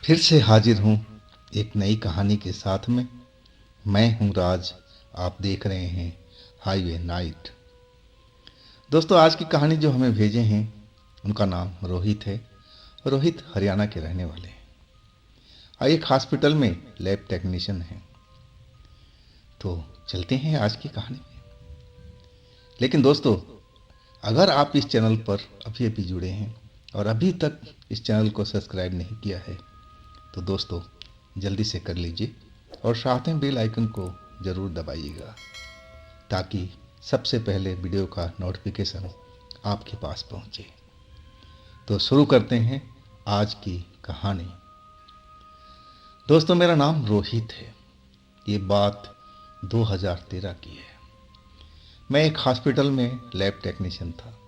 फिर से हाजिर हूँ एक नई कहानी के साथ में। मैं हूँ राज। आप देख रहे हैं हाईवे नाइट। दोस्तों, आज की कहानी जो हमें भेजे हैं उनका नाम रोहित है। रोहित हरियाणा के रहने वाले हैं और एक हॉस्पिटल में लैब टेक्नीशियन हैं। तो चलते हैं आज की कहानी में। लेकिन दोस्तों, अगर आप इस चैनल पर अभी अभी जुड़े हैं और अभी तक इस चैनल को सब्सक्राइब नहीं किया है तो दोस्तों जल्दी से कर लीजिए और साथ में बेल आइकन को ज़रूर दबाइएगा ताकि सबसे पहले वीडियो का नोटिफिकेशन आपके पास पहुंचे। तो शुरू करते हैं आज की कहानी। दोस्तों, मेरा नाम रोहित है। ये बात 2013 की है। मैं एक हॉस्पिटल में लैब टेक्नीशियन था।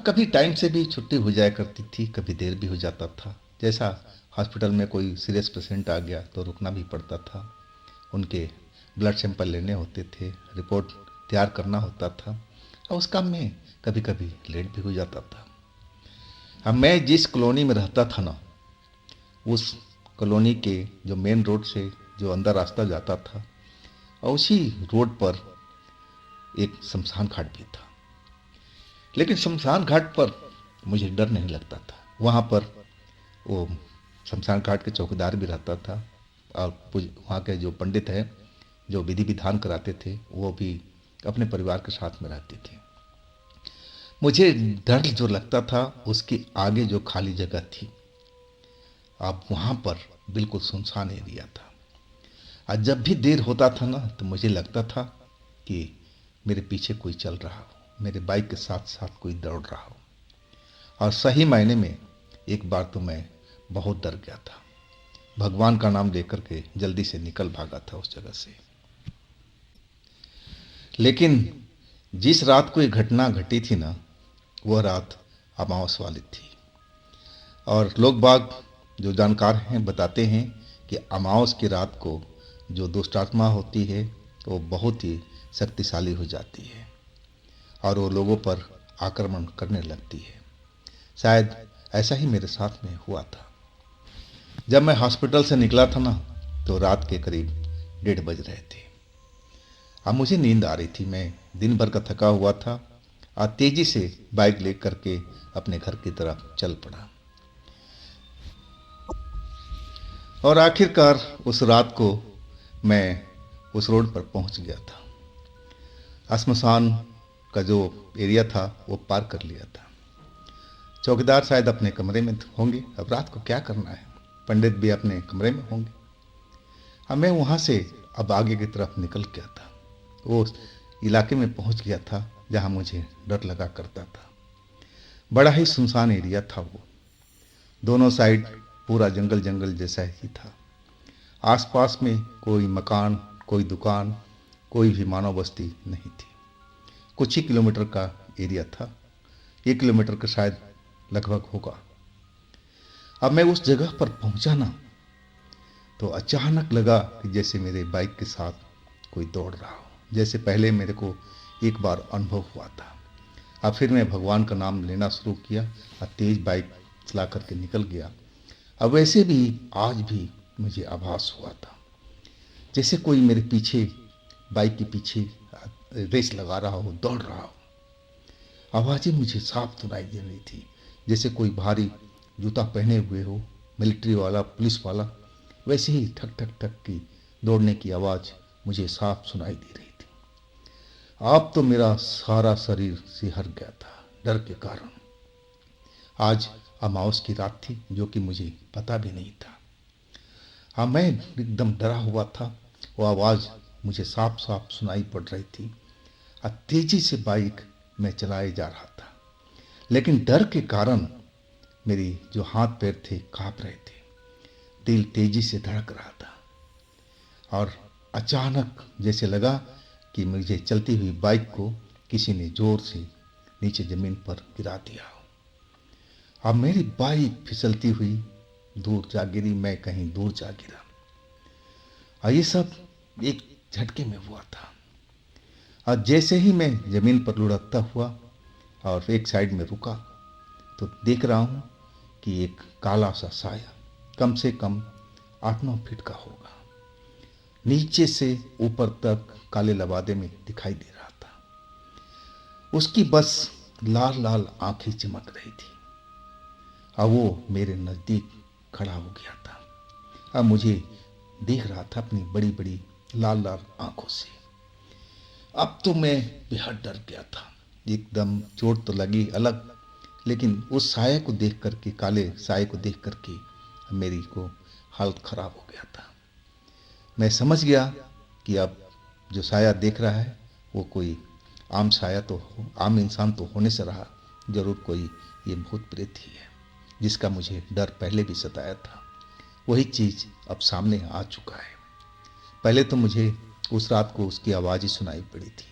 कभी टाइम से भी छुट्टी हो जाया करती थी, कभी देर भी हो जाता था। जैसा हॉस्पिटल में कोई सीरियस पेशेंट आ गया तो रुकना भी पड़ता था। उनके ब्लड सैंपल लेने होते थे, रिपोर्ट तैयार करना होता था और उस काम में कभी कभी लेट भी हो जाता था। अब मैं जिस कॉलोनी में रहता था ना, उस कॉलोनी के जो मेन रोड से जो अंदर रास्ता जाता था और उसी रोड पर एक शमशान घाट भी था। लेकिन शमशान घाट पर मुझे डर नहीं लगता था। वहाँ पर वो शमशान घाट के चौकीदार भी रहता था और वहाँ के जो पंडित हैं जो विधि विधान कराते थे वो भी अपने परिवार के साथ में रहते थे। मुझे डर जो लगता था उसके आगे जो खाली जगह थी, अब वहाँ पर बिल्कुल सुनसान एरिया था। और जब भी देर होता था ना तो मुझे लगता था कि मेरे पीछे कोई चल रहा हो, मेरे बाइक के साथ साथ कोई दौड़ रहा हो। और सही मायने में एक बार तो मैं बहुत डर गया था। भगवान का नाम लेकर के जल्दी से निकल भागा था उस जगह से। लेकिन जिस रात को ये घटना घटी थी ना, वह रात अमावस वाली थी। और लोग बाग जो जानकार हैं बताते हैं कि अमावस की रात को जो दुष्ट आत्मा होती है वो बहुत ही शक्तिशाली हो जाती है और वो लोगों पर आक्रमण करने लगती है। शायद ऐसा ही मेरे साथ में हुआ था। जब मैं हॉस्पिटल से निकला था ना तो रात के करीब 1:30 बज रहे थे। अब मुझे नींद आ रही थी। मैं दिन भर का थका हुआ था और तेजी से बाइक ले करके अपने घर की तरफ चल पड़ा। और आखिरकार उस रात को मैं उस रोड पर पहुंच गया था। श्मशान का जो एरिया था वो पार कर लिया था। चौकीदार शायद अपने कमरे में होंगे, अब रात को क्या करना है। पंडित भी अपने कमरे में होंगे। अब मैं वहाँ से अब आगे की तरफ निकल गया था। वो इलाके में पहुँच गया था जहाँ मुझे डर लगा करता था। बड़ा ही सुनसान एरिया था वो। दोनों साइड पूरा जंगल जंगल जैसा ही था। आसपास में कोई मकान, कोई दुकान, कोई भी मानव बस्ती नहीं थी। कुछ ही किलोमीटर का एरिया था, 1 किलोमीटर का शायद लगभग होगा। अब मैं उस जगह पर पहुंचा ना तो अचानक लगा कि जैसे मेरे बाइक के साथ कोई दौड़ रहा हो, जैसे पहले मेरे को एक बार अनुभव हुआ था। अब फिर मैं भगवान का नाम लेना शुरू किया और तेज बाइक चला करके निकल गया। अब वैसे भी आज भी मुझे आभास हुआ था जैसे कोई मेरे पीछे, बाइक के पीछे रेस लगा रहा हो, दौड़ रहा हो। आवाज़ें मुझे साफ सुनाई दे रही थी, जैसे कोई भारी जूता पहने हुए हो, मिलिट्री वाला, पुलिस वाला। वैसे ही ठक ठक ठक की दौड़ने की आवाज़ मुझे साफ सुनाई दे रही थी। अब तो मेरा सारा शरीर सिहर गया था डर के कारण। आज अमावस की रात थी जो कि मुझे पता भी नहीं था। हाँ, मैं एकदम डरा हुआ था। वो आवाज़ मुझे साफ साफ सुनाई पड़ रही थी और तेजी से बाइक मैं चलाए जा रहा था। लेकिन डर के कारण मेरी जो हाथ पैर थे कांप रहे थे, दिल तेजी से धड़क रहा था। और अचानक जैसे लगा कि मुझे चलती हुई बाइक को किसी ने जोर से नीचे ज़मीन पर गिरा दिया। अब मेरी बाइक फिसलती हुई दूर जा गिरी, मैं कहीं दूर जा गिरा। और ये सब एक झटके में हुआ था। और जैसे ही मैं ज़मीन पर लुढ़कता हुआ और एक साइड में रुका तो देख रहा हूँ कि एक काला सा साया कम से कम 8-9 फीट का होगा नीचे से ऊपर तक काले लबादे में दिखाई दे रहा था। उसकी बस लाल लाल आंखें चमक रही थी। अब वो मेरे नज़दीक खड़ा हो गया था। अब मुझे देख रहा था अपनी बड़ी बड़ी लाल लाल आंखों से। अब तो मैं बेहद डर गया था। एकदम चोट तो लगी अलग, लेकिन उस साये को देख करके, काले साये को देख करके मेरी को हालत खराब हो गया था। मैं समझ गया कि अब जो साया देख रहा है वो कोई आम साया तो आम इंसान तो होने से रहा, जरूर कोई ये भूत प्रेत ही है जिसका मुझे डर पहले भी सताया था। वही चीज़ अब सामने आ चुका है। पहले तो मुझे उस रात को उसकी आवाज़ ही सुनाई पड़ी थी,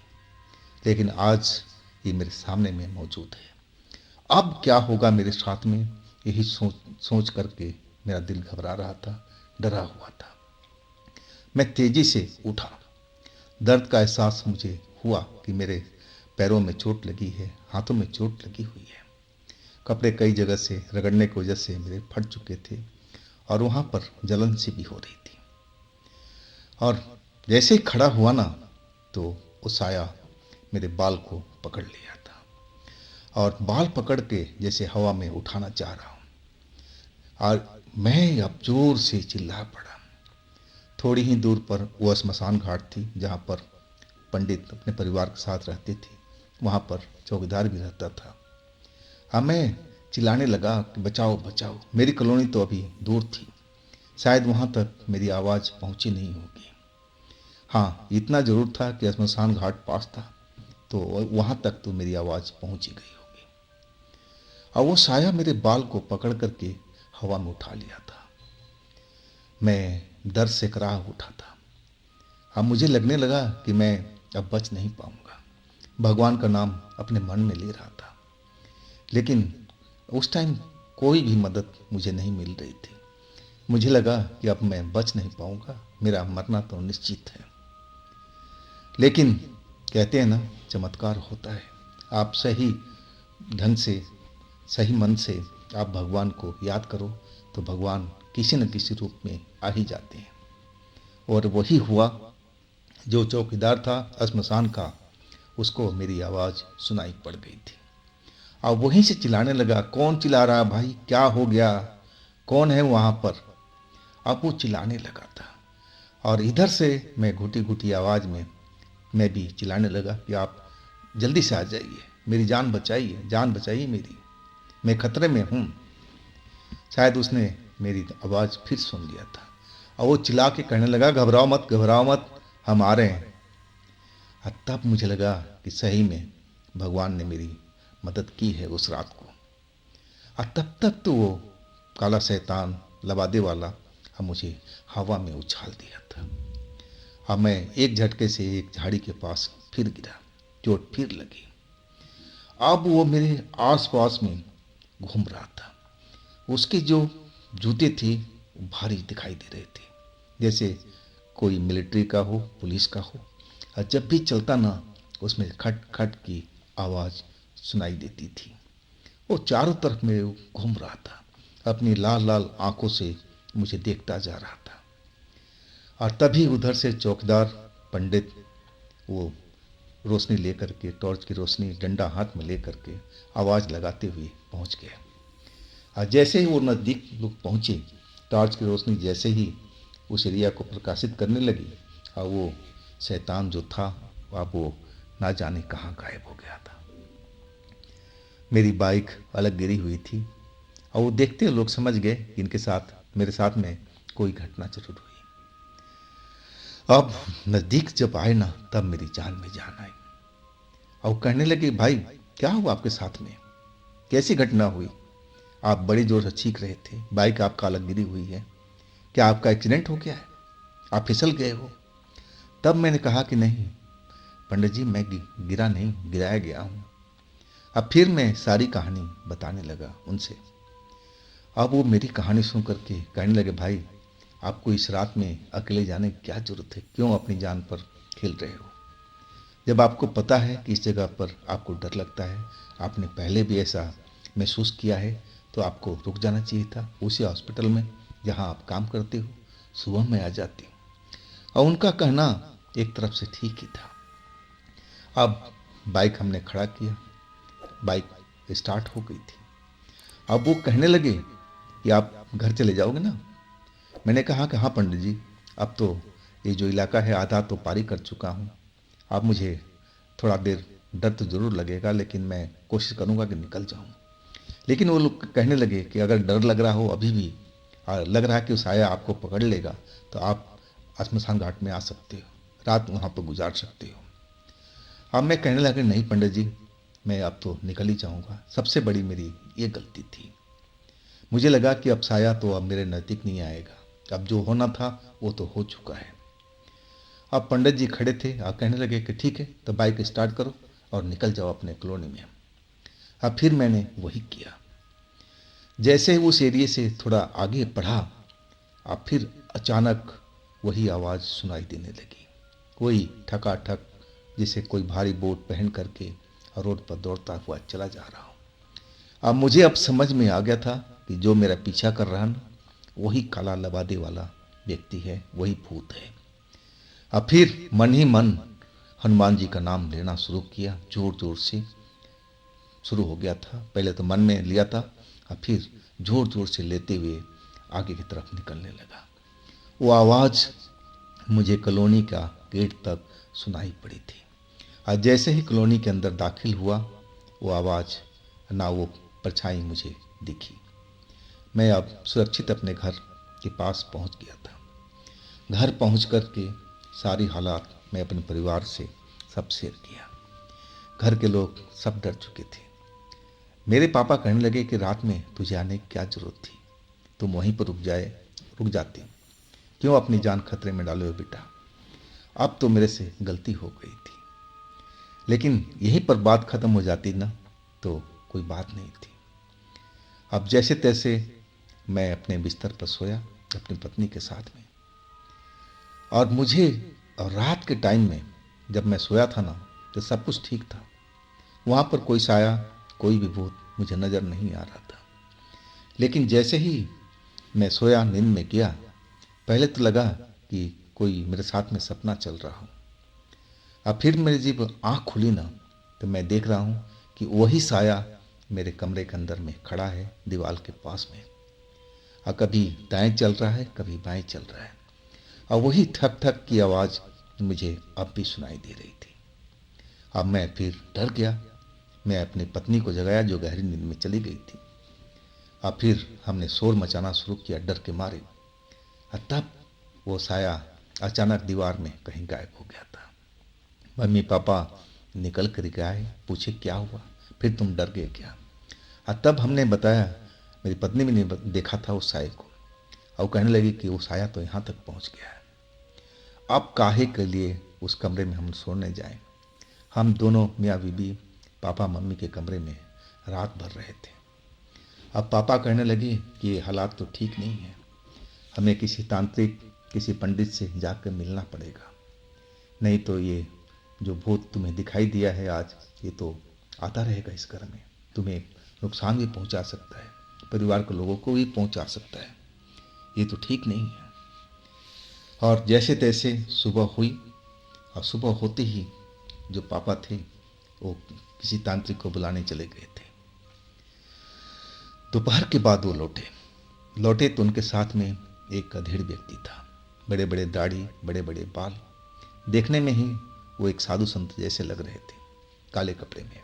लेकिन आज ये मेरे सामने में मौजूद है। अब क्या होगा मेरे साथ में, यही सोच करके मेरा दिल घबरा रहा था, डरा हुआ था। मैं तेजी से उठा। दर्द का एहसास मुझे हुआ कि मेरे पैरों में चोट लगी है, हाथों में चोट लगी हुई है। कपड़े कई जगह से रगड़ने की वजह से मेरे फट चुके थे और वहाँ पर जलन सी भी हो रही थी। और जैसे ही खड़ा हुआ ना, तो वो साया मेरे बाल को पकड़ लिया था और बाल पकड़ के जैसे हवा में उठाना चाह रहा हूँ। और मैं अब जोर से चिल्ला पड़ा। थोड़ी ही दूर पर वो श्मशान घाट थी जहाँ पर पंडित अपने परिवार के साथ रहते थे। वहाँ पर चौकीदार भी रहता था। हाँ, मैं चिल्लाने लगा कि बचाओ बचाओ। मेरी कॉलोनी तो अभी दूर थी, शायद वहाँ तक मेरी आवाज़ पहुँची नहीं होगी। हाँ, इतना ज़रूर था कि श्मशान घाट पास था, तो वहाँ तक तो मेरी आवाज़ पहुँच ही गई होगी। और वो साया मेरे बाल को पकड़ करके हवा में उठा लिया था। मैं दर्द से कराह उठा था। अब मुझे लगने लगा कि मैं अब बच नहीं पाऊंगा। भगवान का नाम अपने मन में ले रहा था, लेकिन उस टाइम कोई भी मदद मुझे नहीं मिल रही थी। मुझे लगा कि अब मैं बच नहीं पाऊंगा, मेरा मरना तो निश्चित है। लेकिन कहते हैं ना, चमत्कार होता है। आप सही ढंग से, सही मन से आप भगवान को याद करो तो भगवान किसी न किसी रूप में आ ही जाते हैं। और वही हुआ। जो चौकीदार था श्मशान का, उसको मेरी आवाज़ सुनाई पड़ गई थी। अब वहीं से चिल्लाने लगा, कौन चिल्ला रहा भाई, क्या हो गया, कौन है वहाँ पर। अब वो चिल्लाने लगा था और इधर से मैं घुटी घुटी आवाज़ में मैं भी चिल्लाने लगा कि आप जल्दी से आ जाइए, मेरी जान बचाइए, जान बचाइए मेरी, मैं खतरे में हूँ। शायद उसने मेरी आवाज़ फिर सुन लिया था और वो चिल्ला के कहने लगा, घबराओ मत, घबराओ मत, हम आ रहे हैं। और तब मुझे लगा कि सही में भगवान ने मेरी मदद की है उस रात को। और तब तक तो वो काला शैतान लबादे वाला अब मुझे हवा में उछाल दिया था। अब मैं एक झटके से एक झाड़ी के पास फिर गिरा, चोट फिर लगी। अब वो मेरे आसपास में घूम रहा था। उसके जो जूते थे भारी दिखाई दे रहे थे, जैसे कोई मिलिट्री का हो, पुलिस का हो। और जब भी चलता ना, उसमें खट खट की आवाज़ सुनाई देती थी। वो चारों तरफ में घूम रहा था, अपनी लाल लाल आंखों से मुझे देखता जा रहा था। और तभी उधर से चौकीदार पंडित वो रोशनी लेकर के, टॉर्च की रोशनी डंडा हाथ में लेकर के आवाज़ लगाते हुए पहुंच गया। और जैसे ही वो नज़दीक लोग पहुँचे, टॉर्च की रोशनी जैसे ही उस एरिया को प्रकाशित करने लगी और वो शैतान जो था अब वो ना जाने कहाँ गायब हो गया था। मेरी बाइक अलग गिरी हुई थी और वो देखते लोग समझ गए कि इनके साथ, मेरे साथ में कोई घटना जरूर हुई। अब नज़दीक जब आए ना, तब मेरी जान में जान आई और कहने लगे, भाई क्या हुआ आपके साथ में, कैसी घटना हुई, आप बड़ी जोर से चीख रहे थे, बाइक आपका अलग गिरी हुई है, क्या आपका एक्सीडेंट हो गया है, आप फिसल गए हो। तब मैंने कहा कि नहीं पंडित जी, मैं गिरा नहीं, गिराया गया हूँ। अब फिर मैं सारी कहानी बताने लगा उनसे। अब वो मेरी कहानी सुन करके कहने लगे, भाई आपको इस रात में अकेले जाने की क्या जरूरत है, क्यों अपनी जान पर खेल रहे हो, जब आपको पता है कि इस जगह पर आपको डर लगता है, आपने पहले भी ऐसा महसूस किया है तो आपको रुक जाना चाहिए था उसी हॉस्पिटल में जहां आप काम करते हो, सुबह में आ जाती। और उनका कहना एक तरफ से ठीक ही था। अब बाइक हमने खड़ा किया, बाइक स्टार्ट हो गई थी। अब वो कहने लगे कि आप घर चले जाओगे ना। मैंने कहा कि हाँ पंडित जी, अब तो ये जो इलाका है आधा तो पारी कर चुका हूँ। अब मुझे थोड़ा देर डर तो ज़रूर लगेगा, लेकिन मैं कोशिश करूँगा कि निकल जाऊँ। लेकिन वो लोग कहने लगे कि अगर डर लग रहा हो अभी भी, और लग रहा है कि वो साया आपको पकड़ लेगा, तो आप श्मशान घाट में आ सकते हो, रात वहाँ पर गुजार सकते हो। अब मैं कहने लगा नहीं पंडित जी, मैं अब तो निकल ही जाऊँगा। सबसे बड़ी मेरी ये गलती थी। मुझे लगा कि अब साया तो अब मेरे नज़दीक नहीं आएगा, अब जो होना था वो तो हो चुका है। अब पंडित जी खड़े थे और कहने लगे कि ठीक है, तो बाइक स्टार्ट करो और निकल जाओ अपने कॉलोनी में। अब फिर मैंने वही किया। जैसे उस एरिए से थोड़ा आगे बढ़ा, अब फिर अचानक वही आवाज़ सुनाई देने लगी, वही ठकाठक, जिसे कोई भारी बोट पहन करके रोड पर दौड़ता हुआ चला जा रहा हो। अब मुझे अब समझ में आ गया था कि जो मेरा पीछा कर रहा ना, वही काला लबादे वाला व्यक्ति है, वही भूत है। अब फिर मन ही मन हनुमान जी का नाम लेना शुरू किया, जोर जोर से शुरू हो गया था। पहले तो मन में लिया था, और फिर जोर जोर से लेते हुए आगे की तरफ निकलने लगा। वो आवाज़ मुझे कॉलोनी का गेट तक सुनाई पड़ी थी। और जैसे ही कॉलोनी के अंदर दाखिल हुआ, वो आवाज़ ना वो परछाई मुझे दिखी। मैं अब सुरक्षित अपने घर के पास पहुंच गया था। घर पहुंच कर के सारी हालात मैं अपने परिवार से सब शेयर किया। घर के लोग सब डर चुके थे। मेरे पापा कहने लगे कि रात में तुझे आने की क्या जरूरत थी, तुम वहीं पर रुक जाती, क्यों अपनी जान खतरे में डाले हो बेटा। अब तो मेरे से गलती हो गई थी, लेकिन यहीं पर बात खत्म हो जाती ना तो कोई बात नहीं थी। अब जैसे तैसे मैं अपने बिस्तर पर सोया अपनी पत्नी के साथ में। और मुझे रात के टाइम में जब मैं सोया था ना, तो सब कुछ ठीक था। वहाँ पर कोई साया, कोई भी भूत मुझे नज़र नहीं आ रहा था। लेकिन जैसे ही मैं सोया, नींद में गया, पहले तो लगा कि कोई मेरे साथ में सपना चल रहा हो। अब फिर मेरी जब आँख खुली ना, तो मैं देख रहा हूँ कि वही साया मेरे कमरे के अंदर में खड़ा है, दीवार के पास में। और कभी दाएं चल रहा है, कभी बाएं चल रहा है। और वही ठक ठक की आवाज़ मुझे अब भी सुनाई दे रही थी। अब मैं फिर डर गया। मैं अपनी पत्नी को जगाया जो गहरी नींद में चली गई थी। अब फिर हमने शोर मचाना शुरू किया डर के मारे। और तब वो साया अचानक दीवार में कहीं गायब हो गया था। मम्मी पापा निकल कर गए, पूछे क्या हुआ, फिर तुम डर गए क्या। और तब हमने बताया, मेरी पत्नी भी ने देखा था उस साये को, और कहने लगी कि वो साया तो यहाँ तक पहुँच गया है। अब काहे के लिए उस कमरे में हम सोने जाएं। हम दोनों मियाँ बीबी पापा मम्मी के कमरे में रात भर रहे थे। अब पापा कहने लगे कि ये हालात तो ठीक नहीं है, हमें किसी तांत्रिक, किसी पंडित से जाकर मिलना पड़ेगा, नहीं तो ये जो भूत तुम्हें दिखाई दिया है आज, ये तो आता रहेगा इस घर में, तुम्हें नुकसान भी पहुंचा सकता है, परिवार के लोगों को भी पहुंचा सकता है, ये तो ठीक नहीं है। और जैसे तैसे सुबह हुई, और सुबह होते ही जो पापा थे वो किसी तांत्रिक को बुलाने चले गए थे। दोपहर के बाद वो लौटे तो उनके साथ में एक अधेड़ व्यक्ति था। बड़े बड़े दाढ़ी, बड़े बड़े बाल, देखने में ही वो एक साधु संत जैसे लग रहे थे, काले कपड़े में।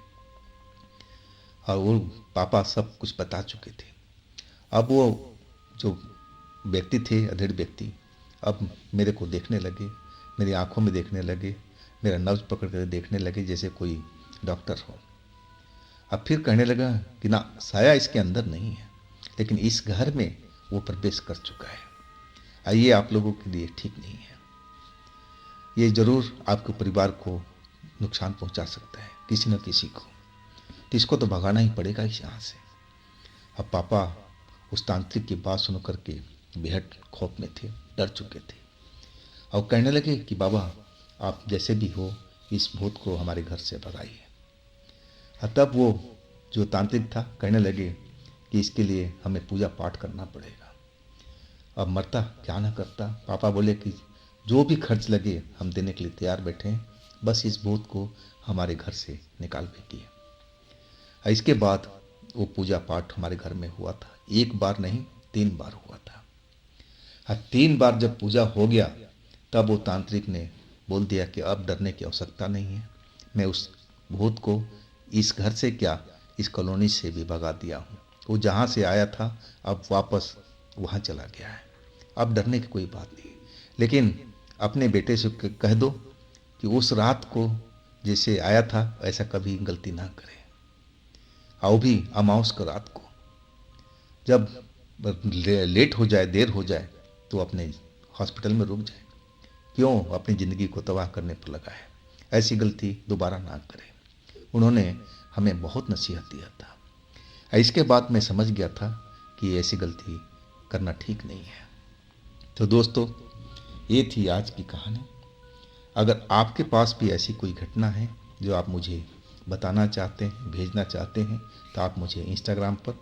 और वो पापा सब कुछ बता चुके थे। अब वो जो व्यक्ति थे, अधेड़ व्यक्ति, अब मेरे को देखने लगे, मेरी आंखों में देखने लगे, मेरा नब्ज पकड़ कर देखने लगे जैसे कोई डॉक्टर हो। अब फिर कहने लगा कि ना, साया इसके अंदर नहीं है, लेकिन इस घर में वो प्रवेश कर चुका है, आइए आप लोगों के लिए ठीक नहीं है, ये ज़रूर आपके परिवार को नुकसान पहुंचा सकता है, किसी न किसी को, तो इसको तो भगाना ही पड़ेगा इस यहाँ से। अब पापा उस तांत्रिक की बात सुन करके बेहद खौफ में थे, डर चुके थे, और कहने लगे कि बाबा आप जैसे भी हो इस भूत को हमारे घर से भगाइए। तब वो जो तांत्रिक था कहने लगे कि इसके लिए हमें पूजा पाठ करना पड़ेगा। अब मरता क्या ना करता। पापा बोले कि जो भी खर्च लगे हम देने के लिए तैयार बैठे हैं, बस इस भूत को हमारे घर से निकाल फेंकिए। इसके बाद वो पूजा पाठ हमारे घर में हुआ था। एक बार नहीं, 3 बार हुआ था। 3 बार जब पूजा हो गया तब वो तांत्रिक ने बोल दिया कि अब डरने की आवश्यकता नहीं है, मैं उस भूत को इस घर से क्या, इस कॉलोनी से भी भगा दिया हूँ। वो जहाँ से आया था अब वापस वहाँ चला गया है, अब डरने की कोई बात नहीं। लेकिन अपने बेटे से कह दो कि उस रात को जैसे आया था ऐसा कभी गलती ना करे, आओ भी अमावस की रात को। जब लेट हो जाए, देर हो जाए तो अपने हॉस्पिटल में रुक जाए, क्यों अपनी ज़िंदगी को तबाह करने पर लगा है। ऐसी गलती दोबारा ना करें। उन्होंने हमें बहुत नसीहत दिया था। इसके बाद मैं समझ गया था कि ऐसी गलती करना ठीक नहीं है। तो दोस्तों, ये थी आज की कहानी। अगर आपके पास भी ऐसी कोई घटना है जो आप मुझे बताना चाहते हैं, भेजना चाहते हैं, तो आप मुझे इंस्टाग्राम पर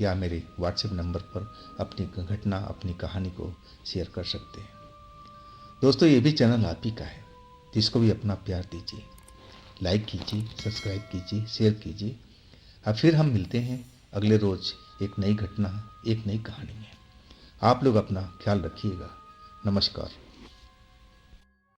या मेरे व्हाट्सएप नंबर पर अपनी घटना, अपनी कहानी को शेयर कर सकते हैं। दोस्तों, ये भी चैनल आप ही का है, जिसको भी अपना प्यार दीजिए, लाइक कीजिए, सब्सक्राइब कीजिए, शेयर कीजिए। अब फिर हम मिलते हैं अगले रोज़ एक नई घटना, एक नई कहानी में। आप लोग अपना ख्याल रखिएगा। नमस्कार।